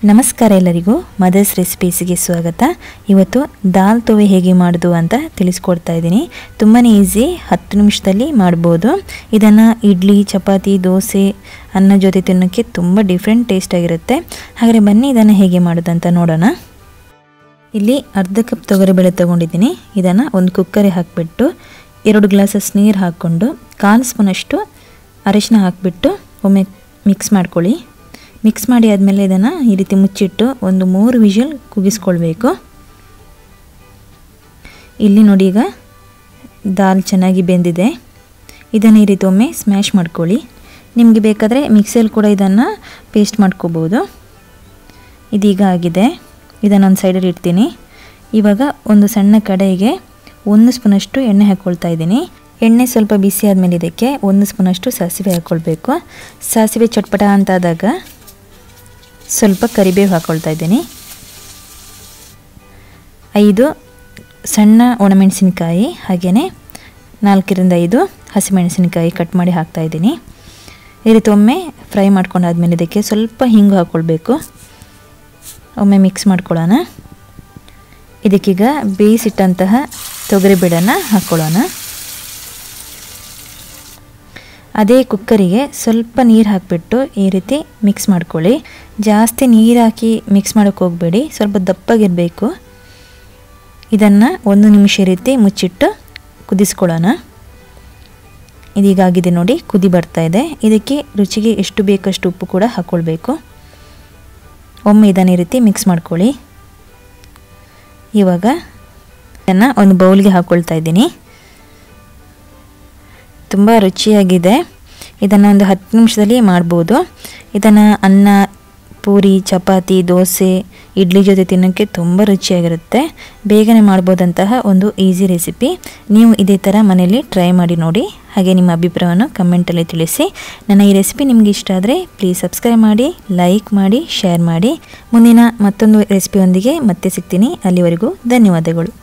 ನಮಸ್ಕಾರ ಎಲ್ಲರಿಗೂ ಮದರ್ಸ್ ರೆಸಿಪೀಸ್ಗೆ ಸ್ವಾಗತ. ಇವತ್ತು ದಾಲ್ ತೋವೆ ಹೇಗೆ ಮಾಡೋದು ಅಂತ ತಿಳಿಸ್ಕೊಡ್ತಾ ಇದ್ದೀನಿ. ತುಂಬಾ ಈಸಿ, 10 ನಿಮಿಷದಲ್ಲಿ ಮಾಡ್ಬೋದು. ಇದನ್ನು ಇಡ್ಲಿ, ಚಪಾತಿ, ದೋಸೆ, ಅನ್ನ ಜೊತೆ ತಿನ್ನೋಕ್ಕೆ ತುಂಬ ಡಿಫ್ರೆಂಟ್ ಟೇಸ್ಟ್ ಆಗಿರುತ್ತೆ. ಹಾಗಾದರೆ ಬನ್ನಿ ಇದನ್ನು ಹೇಗೆ ಮಾಡೋದು ಅಂತ ನೋಡೋಣ. ಇಲ್ಲಿ ಅರ್ಧ ಕಪ್ ತೊಗರಿಬೇಳೆ ತೊಗೊಂಡಿದ್ದೀನಿ. ಇದನ್ನು ಒಂದು ಕುಕ್ಕರಿಗೆ ಹಾಕಿಬಿಟ್ಟು 2 ಗ್ಲಾಸಸ್ ನೀರು ಹಾಕ್ಕೊಂಡು 1/4 ಸ್ಪೂನಷ್ಟು ಅರಿಶಿನ ಹಾಕಿಬಿಟ್ಟು ಒಮ್ಮೆ ಮಿಕ್ಸ್ ಮಾಡ್ಕೊಳ್ಳಿ. ಮಿಕ್ಸ್ ಮಾಡಿ ಆದಮೇಲೆ ಇದನ್ನು ಈ ರೀತಿ ಮುಚ್ಚಿಟ್ಟು ಒಂದು 3 ವಿಷಲ್ ಕೂಗಿಸ್ಕೊಳ್ಬೇಕು. ಇಲ್ಲಿ ನೋಡಿ, ಈಗ ದಾಲ್ ಚೆನ್ನಾಗಿ ಬೆಂದಿದೆ. ಇದನ್ನು ಈ ರೀತಿ ಒಮ್ಮೆ ಸ್ಮ್ಯಾಶ್ ಮಾಡ್ಕೊಳ್ಳಿ. ನಿಮಗೆ ಬೇಕಾದರೆ ಮಿಕ್ಸಿಯಲ್ಲಿ ಕೂಡ ಇದನ್ನು ಪೇಸ್ಟ್ ಮಾಡ್ಕೋಬೋದು. ಇದೀಗ ಆಗಿದೆ. ಇದನ್ನು ಒಂದು ಸೈಡಲ್ಲಿ ಇಡ್ತೀನಿ. ಇವಾಗ ಒಂದು ಸಣ್ಣ ಕಡಾಯಿಗೆ 1 ಸ್ಪೂನಷ್ಟು ಎಣ್ಣೆ ಹಾಕ್ಕೊಳ್ತಾ ಇದ್ದೀನಿ. ಎಣ್ಣೆ ಸ್ವಲ್ಪ ಬಿಸಿ ಆದಮೇಲೆ ಇದಕ್ಕೆ 1 ಸ್ಪೂನಷ್ಟು ಸಾಸಿವೆ ಹಾಕ್ಕೊಳ್ಬೇಕು. ಸಾಸಿವೆ ಚಟ್ಪಟ ಅಂತಾದಾಗ ಸ್ವಲ್ಪ ಕರಿಬೇವು ಹಾಕ್ಕೊಳ್ತಾ ಇದ್ದೀನಿ. 5 ಸಣ್ಣ ಒಣಮೆಣಸಿನಕಾಯಿ, ಹಾಗೆಯೇ 4 ರಿಂದ 5 ಹಸಿಮೆಣಸಿನಕಾಯಿ ಕಟ್ ಮಾಡಿ ಹಾಕ್ತಾ ಇದ್ದೀನಿ. ಈ ರೀತಿ ಒಮ್ಮೆ ಫ್ರೈ ಮಾಡ್ಕೊಂಡಾದ್ಮೇಲೆ ಇದಕ್ಕೆ ಸ್ವಲ್ಪ ಹಿಂಗು ಹಾಕ್ಕೊಳ್ಬೇಕು. ಒಮ್ಮೆ ಮಿಕ್ಸ್ ಮಾಡ್ಕೊಳ್ಳೋಣ. ಇದಕ್ಕೀಗ ಬೇಯಿಸಿಟ್ಟಂತಹ ತೊಗರಿಬೇಳೆನ ಹಾಕ್ಕೊಳ್ಳೋಣ. ಅದೇ ಕುಕ್ಕರಿಗೆ ಸ್ವಲ್ಪ ನೀರು ಹಾಕಿಬಿಟ್ಟು ಈ ರೀತಿ ಮಿಕ್ಸ್ ಮಾಡ್ಕೊಳ್ಳಿ. ಜಾಸ್ತಿ ನೀರು ಹಾಕಿ ಮಿಕ್ಸ್ ಮಾಡೋಕ್ಕೆ ಹೋಗಬೇಡಿ, ಸ್ವಲ್ಪ ದಪ್ಪಗಿರಬೇಕು. ಇದನ್ನು 1 ನಿಮಿಷ ರೀತಿ ಮುಚ್ಚಿಟ್ಟು ಕುದಿಸ್ಕೊಳ್ಳೋಣ. ಇದೀಗಾಗಿದೆ ನೋಡಿ, ಕುದಿ ಬರ್ತಾ ಇದೆ. ಇದಕ್ಕೆ ರುಚಿಗೆ ಎಷ್ಟು ಬೇಕಷ್ಟು ಉಪ್ಪು ಕೂಡ ಹಾಕ್ಕೊಳ್ಬೇಕು. ಒಮ್ಮೆ ಇದನ್ನು ಈ ರೀತಿ ಮಿಕ್ಸ್ ಮಾಡ್ಕೊಳ್ಳಿ. ಇವಾಗ ಇದನ್ನು ಒಂದು ಬೌಲ್ಗೆ ಹಾಕ್ಕೊಳ್ತಾ ಇದ್ದೀನಿ. ತುಂಬ ರುಚಿಯಾಗಿದೆ. ಇದನ್ನು ಒಂದು 10 ನಿಮಿಷದಲ್ಲಿ ಮಾಡ್ಬೋದು. ಇದನ್ನು ಅನ್ನ, ಪೂರಿ, ಚಪಾತಿ, ದೋಸೆ, ಇಡ್ಲಿ ಜೊತೆ ತಿನ್ನೋಕ್ಕೆ ತುಂಬ ರುಚಿಯಾಗಿರುತ್ತೆ. ಬೇಗನೆ ಮಾಡ್ಬೋದಂತಹ ಒಂದು ಈಸಿ ರೆಸಿಪಿ. ನೀವು ಇದೇ ಥರ ಮನೆಯಲ್ಲಿ ಟ್ರೈ ಮಾಡಿ ನೋಡಿ. ಹಾಗೆ ನಿಮ್ಮ ಅಭಿಪ್ರಾಯವನ್ನು ಕಮೆಂಟಲ್ಲಿ ತಿಳಿಸಿ. ನನ್ನ ಈ ರೆಸಿಪಿ ನಿಮಗೆ ಇಷ್ಟ ಆದರೆ ಪ್ಲೀಸ್ ಸಬ್ಸ್ಕ್ರೈಬ್ ಮಾಡಿ, ಲೈಕ್ ಮಾಡಿ, ಶೇರ್ ಮಾಡಿ. ಮುಂದಿನ ಮತ್ತೊಂದು ರೆಸಿಪಿಯೊಂದಿಗೆ ಮತ್ತೆ ಸಿಗ್ತೀನಿ. ಅಲ್ಲಿವರೆಗೂ ಧನ್ಯವಾದಗಳು.